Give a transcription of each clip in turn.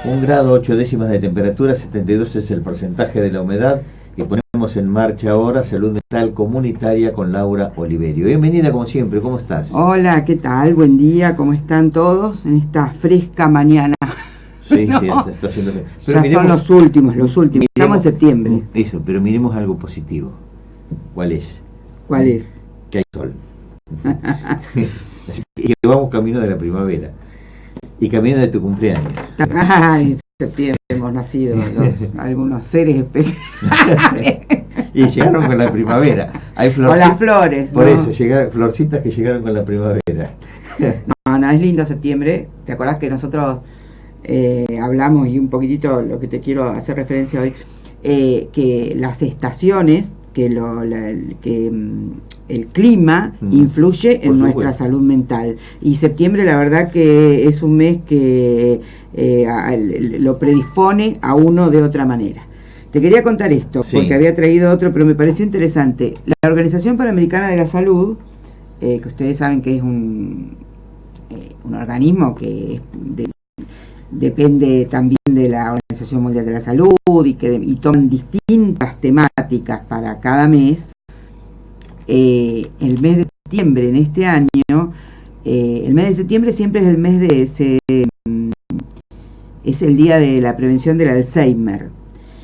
1 grado 8 décimas de temperatura, 72 es el porcentaje de la humedad. Y ponemos en marcha ahora Salud Mental Comunitaria con Laura Oliverio. Bienvenida como siempre, ¿cómo estás? Hola, ¿qué tal? Buen día, ¿cómo están todos en esta fresca mañana? Sí, no, sí, está haciendo frío. Pero ya miremos, son los últimos. Estamos en septiembre. Eso, pero miremos algo positivo. ¿Cuál es? ¿Cuál es? Que hay sol. Y que vamos camino de la primavera. Y camino de tu cumpleaños. Ay, en septiembre hemos nacido algunos seres especiales. Y llegaron con la primavera. Hay con las flores. Por eso, florcitas que llegaron con la primavera. No, es lindo septiembre. ¿Te acordás que nosotros hablamos, y un poquitito lo que te quiero hacer referencia hoy, que las estaciones, que el clima influye en nuestra salud mental, y septiembre la verdad que es un mes que lo predispone a uno de otra manera. Te quería contar esto, sí, porque había traído otro, pero me pareció interesante. La Organización Panamericana de la Salud, que ustedes saben que es un organismo que depende también de la Organización Mundial de la Salud y toman distintas temáticas para cada mes. El mes de septiembre en este año, el mes de septiembre siempre es el mes es el día de la prevención del Alzheimer.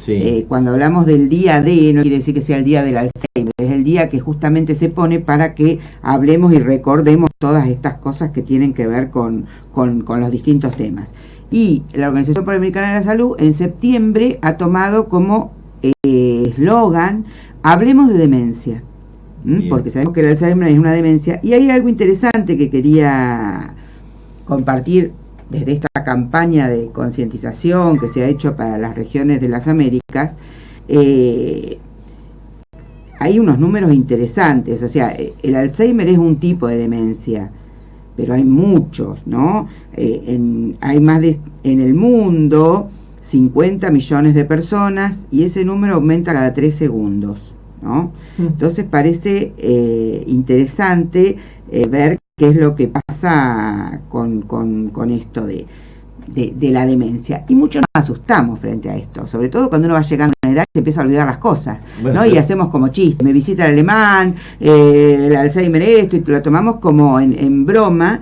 Sí. Cuando hablamos del día D, no quiere decir que sea el día del Alzheimer, es el día que justamente se pone para que hablemos y recordemos todas estas cosas que tienen que ver con los distintos temas. Y la Organización Panamericana de la Salud en septiembre ha tomado como eslogan: hablemos de demencia. Porque sabemos que el Alzheimer es una demencia, y hay algo interesante que quería compartir desde esta campaña de concientización que se ha hecho para las regiones de las Américas. Hay unos números interesantes. O sea, el Alzheimer es un tipo de demencia, pero hay muchos, ¿no? Hay más en el mundo 50 millones de personas, y ese número aumenta cada 3 segundos, ¿no? Entonces parece interesante ver qué es lo que pasa con esto de la demencia. Y muchos nos asustamos frente a esto, sobre todo cuando uno va llegando a una edad y se empieza a olvidar las cosas, bueno, ¿no? Y hacemos como chiste: me visita el alemán, el Alzheimer esto, y lo tomamos como en broma.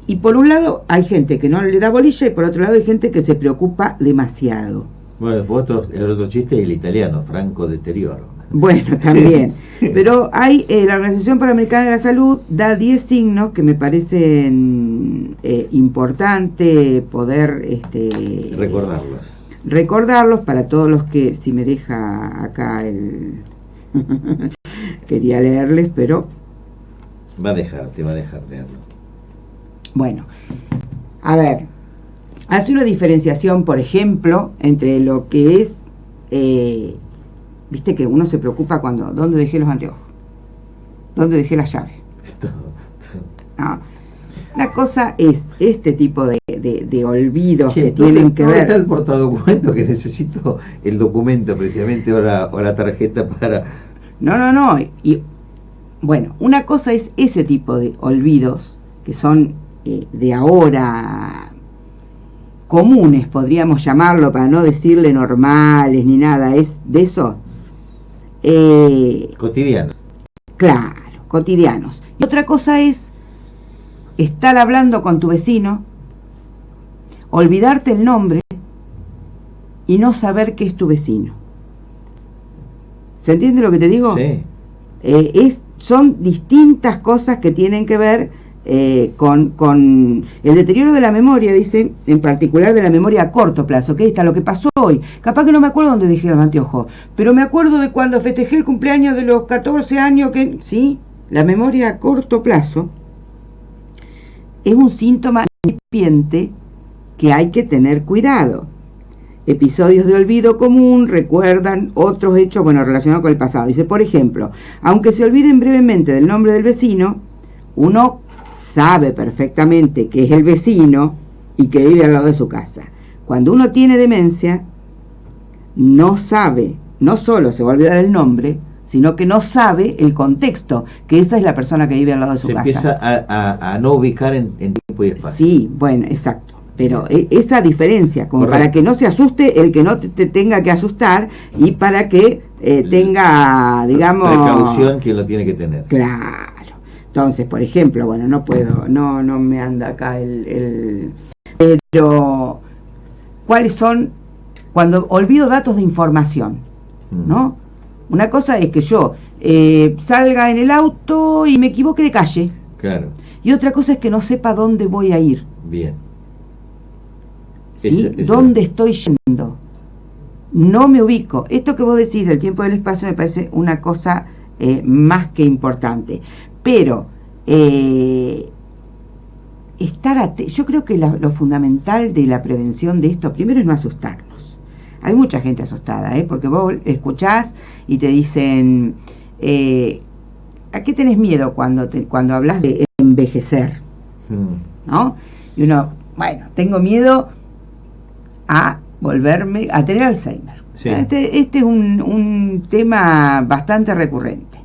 Y por un lado hay gente que no le da bolilla, y por otro lado hay gente que se preocupa demasiado. Bueno, el otro chiste es el italiano, franco deterioro. Bueno, también. Pero hay la Organización Panamericana de la Salud da 10 signos que me parecen importante poder recordarlos para todos los que, si me deja acá quería leerles, pero te va a dejar leerlo. Bueno, a ver, hace una diferenciación, por ejemplo, entre lo que es viste que uno se preocupa cuando, ¿dónde dejé los anteojos? ¿Dónde dejé la llave? No. La cosa es este tipo de olvidos que tienen que ver. ¿Dónde está el portadocumento que necesito el documento precisamente o la tarjeta para...? No. Y bueno, una cosa es ese tipo de olvidos que son de ahora comunes, podríamos llamarlo, para no decirle normales ni nada, es de eso. Cotidianos. Claro, cotidianos. Y otra cosa es estar hablando con tu vecino, olvidarte el nombre y no saber qué es tu vecino. ¿Se entiende lo que te digo? Sí. Son distintas cosas que tienen que ver con el deterioro de la memoria, dice, en particular de la memoria a corto plazo, que está lo que pasó hoy. Capaz que no me acuerdo dónde dejé los anteojos, pero me acuerdo de cuando festejé el cumpleaños de los 14 años, ¿sí? La memoria a corto plazo es un síntoma incipiente que hay que tener cuidado. Episodios de olvido común recuerdan otros hechos, relacionados con el pasado. Dice, por ejemplo, aunque se olviden brevemente del nombre del vecino, uno sabe perfectamente que es el vecino y que vive al lado de su casa. Cuando uno tiene demencia, no sabe, no solo se va a olvidar el nombre, sino que no sabe el contexto, que esa es la persona que vive al lado de su casa. Se empieza a no ubicar en tiempo y espacio. Sí, bueno, exacto. Pero esa diferencia, como correcto, para que no se asuste el que no te tenga que asustar y para que tenga, digamos... precaución quien lo tiene que tener. Claro. Entonces, por ejemplo, bueno, no puedo, no me anda acá pero ¿cuáles son? Cuando olvido datos de información, ¿no? Una cosa es que yo salga en el auto y me equivoque de calle. Claro. Y otra cosa es que no sepa dónde voy a ir. Bien. ¿Sí? ¿Dónde estoy yendo? No me ubico. Esto que vos decís del tiempo y del espacio me parece una cosa más que importante. Pero yo creo que lo fundamental de la prevención de esto, primero es no asustarnos. Hay mucha gente asustada, porque vos escuchás y te dicen, ¿a qué tenés miedo cuando hablas de envejecer? ¿No? Y uno, bueno, tengo miedo a tener Alzheimer. Sí. Este es un tema bastante recurrente.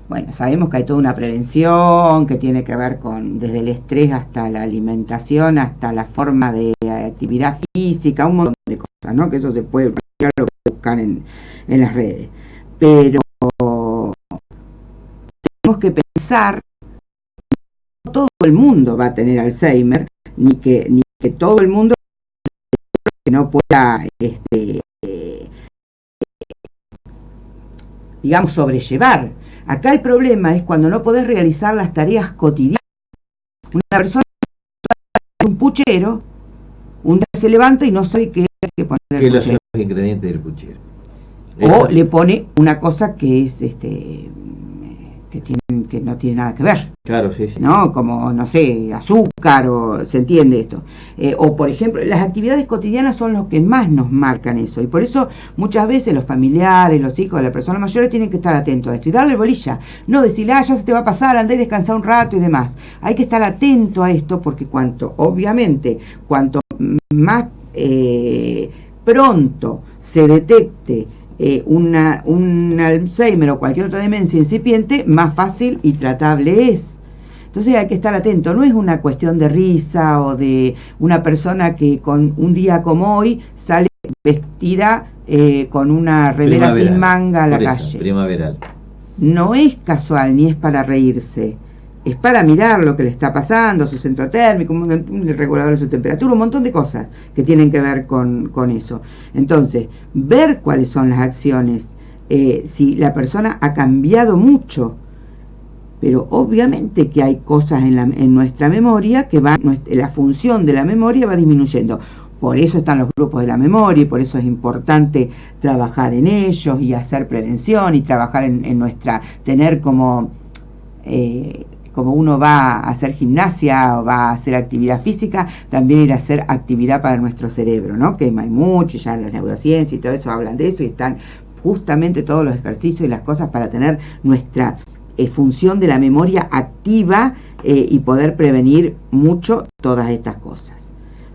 Bueno, sabemos que hay toda una prevención que tiene que ver con desde el estrés hasta la alimentación, hasta la forma de actividad física, un montón de cosas, ¿no? Que eso se puede buscar en las redes. Pero tenemos que pensar que no todo el mundo va a tener Alzheimer, ni que todo el mundo que no pueda digamos sobrellevar. Acá el problema es cuando no podés realizar las tareas cotidianas. Una persona un puchero, un día se levanta y no sabe qué poner el puchero. Son los ingredientes del puchero. O le pone una cosa que es que no tiene nada que ver. Claro, sí. ¿No? Como, no sé, azúcar, o se entiende esto. O, por ejemplo, las actividades cotidianas son los que más nos marcan eso. Y por eso, muchas veces, los familiares, los hijos de las personas mayores tienen que estar atentos a esto. Y darle bolilla. No decirle, ya se te va a pasar, andá y descansar un rato y demás. Hay que estar atento a esto porque cuanto más pronto se detecte un Alzheimer o cualquier otra demencia incipiente, más fácil y tratable es. Entonces hay que estar atento, no es una cuestión de risa o de una persona que con un día como hoy sale vestida con una remera sin manga a la calle. Primaveral. No es casual ni es para reírse. Es para mirar lo que le está pasando, su centro térmico, el regulador de su temperatura, un montón de cosas que tienen que ver con eso. Entonces, ver cuáles son las acciones, si la persona ha cambiado mucho, pero obviamente que hay cosas en nuestra memoria que la función de la memoria va disminuyendo. Por eso están los grupos de la memoria y por eso es importante trabajar en ellos y hacer prevención y trabajar tener como uno va a hacer gimnasia o va a hacer actividad física, también ir a hacer actividad para nuestro cerebro, ¿no? Que hay mucho, ya las neurociencias y todo eso hablan de eso y están justamente todos los ejercicios y las cosas para tener nuestra función de la memoria activa y poder prevenir mucho todas estas cosas.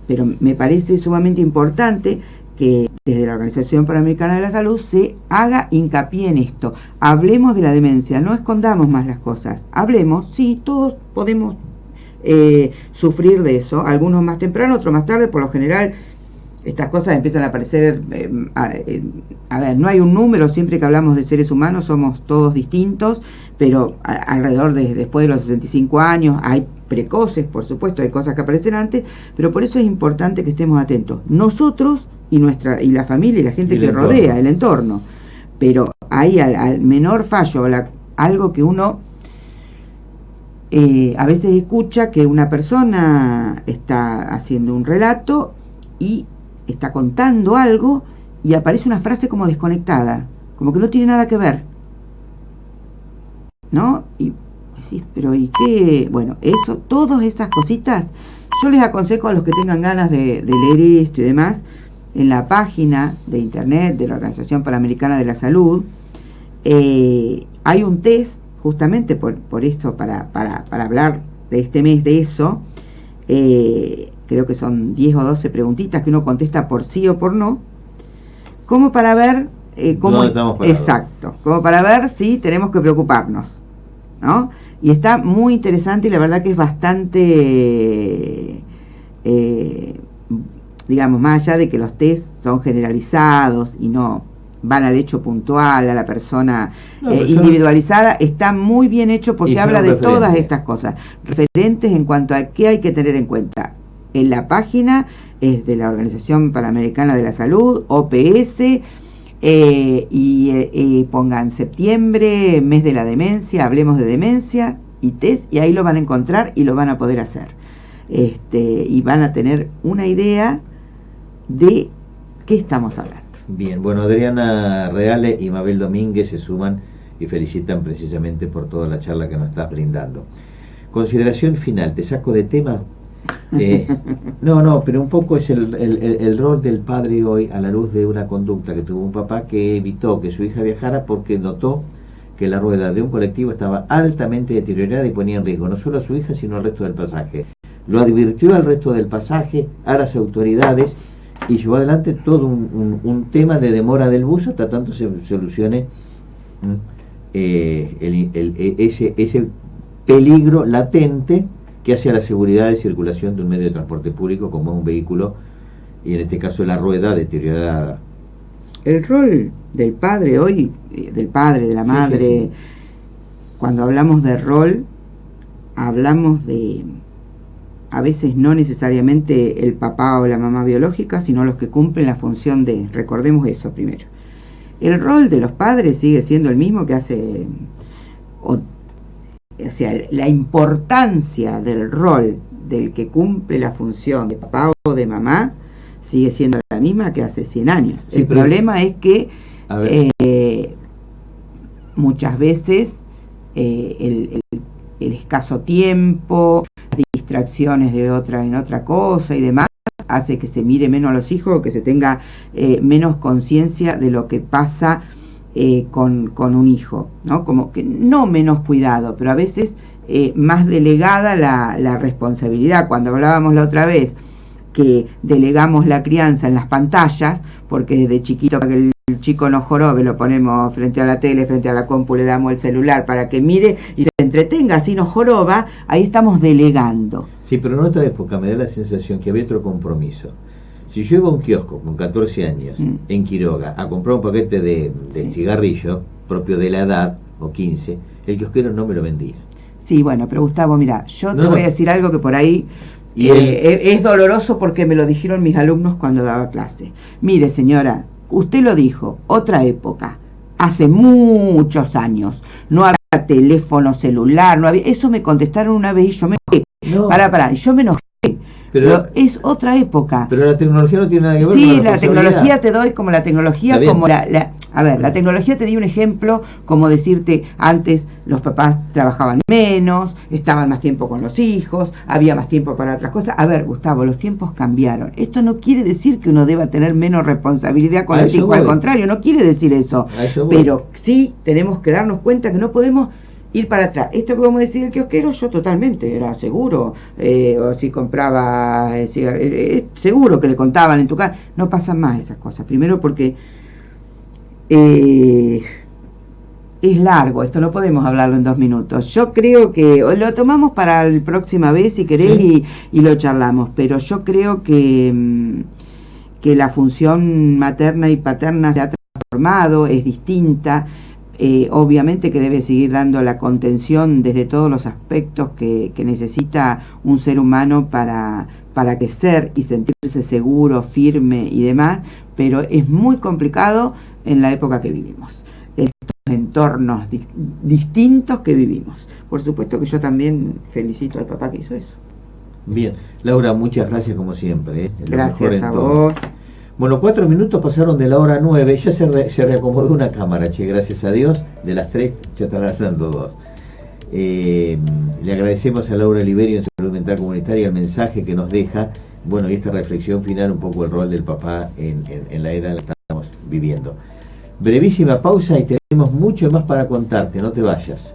Pero me parece sumamente importante que desde la Organización Panamericana de la Salud se haga hincapié en esto. Hablemos de la demencia, no escondamos más las cosas. Hablemos, sí, todos podemos sufrir de eso, algunos más temprano, otros más tarde. Por lo general, estas cosas empiezan a aparecer, a ver, no hay un número, siempre que hablamos de seres humanos somos todos distintos, pero alrededor después de los 65 años hay precoces, por supuesto, hay cosas que aparecen antes, pero por eso es importante que estemos atentos. Nosotros y la familia y la gente que rodea, el entorno. Pero hay al menor fallo, algo que uno a veces escucha, que una persona está haciendo un relato y está contando algo y aparece una frase como desconectada, como que no tiene nada que ver, ¿no? Y sí, pero ¿y qué? Bueno, eso, todas esas cositas, yo les aconsejo a los que tengan ganas de leer esto y demás, en la página de internet de la Organización Panamericana de la Salud hay un test justamente por eso, para hablar de este mes de eso. Creo que son 10 o 12 preguntitas que uno contesta por sí o por no, como para ver cómo estamos parados. Exacto, como para ver si tenemos que preocuparnos, ¿no? Y está muy interesante y la verdad que es bastante digamos, más allá de que los test son generalizados y no van al hecho puntual, a la persona individualizada, está muy bien hecho porque habla de todas estas cosas, referentes en cuanto a qué hay que tener en cuenta. En la página es de la Organización Panamericana de la Salud, OPS, y pongan septiembre, mes de la demencia, hablemos de demencia y test, y ahí lo van a encontrar y lo van a poder hacer. Y van a tener una idea de qué estamos hablando. Bien, bueno, Adriana Reale y Mabel Domínguez se suman y felicitan precisamente por toda la charla que nos estás brindando. Consideración final, te saco de tema. No, pero un poco es el rol del padre hoy a la luz de una conducta que tuvo un papá que evitó que su hija viajara porque notó que la rueda de un colectivo estaba altamente deteriorada y ponía en riesgo no solo a su hija sino al resto del pasaje. Lo advirtió al resto del pasaje, a las autoridades, y llevó adelante todo un tema de demora del bus hasta tanto se solucione ese peligro latente que hace a la seguridad de circulación de un medio de transporte público como un vehículo, y en este caso la rueda deteriorada. El rol del padre hoy, del padre, de la madre, sí. Cuando hablamos de rol, hablamos de, a veces no necesariamente el papá o la mamá biológica, sino los que cumplen la función de, recordemos eso primero. El rol de los padres sigue siendo el mismo que hace, o sea, la importancia del rol del que cumple la función de papá o de mamá sigue siendo la misma que hace 100 años. Sí, el problema es que muchas veces el escaso tiempo, las distracciones de en otra cosa y demás, hace que se mire menos a los hijos, que se tenga menos conciencia de lo que pasa con un hijo, ¿no? Como que no menos cuidado, pero a veces más delegada la responsabilidad. Cuando hablábamos la otra vez que delegamos la crianza en las pantallas, porque desde chiquito para que el chico no jorobe lo ponemos frente a la tele, frente a la compu, le damos el celular para que mire y se entretenga, así no joroba, ahí estamos delegando. Sí, pero en otra época me da la sensación que había otro compromiso. Si yo iba a un kiosco con 14 años en Quiroga a comprar un paquete de cigarrillo propio de la edad, o 15, el kiosquero no me lo vendía. Sí, bueno, pero Gustavo, mira, yo te voy a decir algo que por ahí es doloroso porque me lo dijeron mis alumnos cuando daba clase. Mire, señora, usted lo dijo, otra época, hace muchos años, no había teléfono celular, no había, eso me contestaron una vez y yo me enojé. Pará, y yo me enojé. Pero es otra época. Pero la tecnología no tiene nada que ver con la responsabilidad. Sí, la tecnología te doy como la tecnología, como la tecnología te dio un ejemplo, como decirte, antes los papás trabajaban menos, estaban más tiempo con los hijos, había más tiempo para otras cosas. A ver, Gustavo, los tiempos cambiaron. Esto no quiere decir que uno deba tener menos responsabilidad con los hijos, al contrario, no quiere decir eso. Pero sí tenemos que darnos cuenta que no podemos ir para atrás. Esto que vamos a decir el kiosquero, yo totalmente, era seguro, o si compraba seguro que le contaban en tu casa. No pasan más esas cosas. Primero porque es largo, esto no podemos hablarlo en 2 minutos. Yo creo que lo tomamos para la próxima vez si querés, sí, y lo charlamos, pero yo creo que la función materna y paterna se ha transformado, es distinta. Obviamente que debe seguir dando la contención desde todos los aspectos que necesita un ser humano para crecer y sentirse seguro, firme y demás, pero es muy complicado en la época que vivimos, estos entornos distintos que vivimos. Por supuesto que yo también felicito al papá que hizo eso. Bien, Laura, muchas gracias como siempre. Gracias a vos. Bueno, 4 minutos pasaron de la hora 9, ya se reacomodó una cámara, gracias a Dios, de las 3 ya están dando 2. Le agradecemos a Laura Oliverio en Salud Mental Comunitaria el mensaje que nos deja, bueno, y esta reflexión final, un poco el rol del papá en la era en la que estamos viviendo. Brevísima pausa y tenemos mucho más para contarte, no te vayas.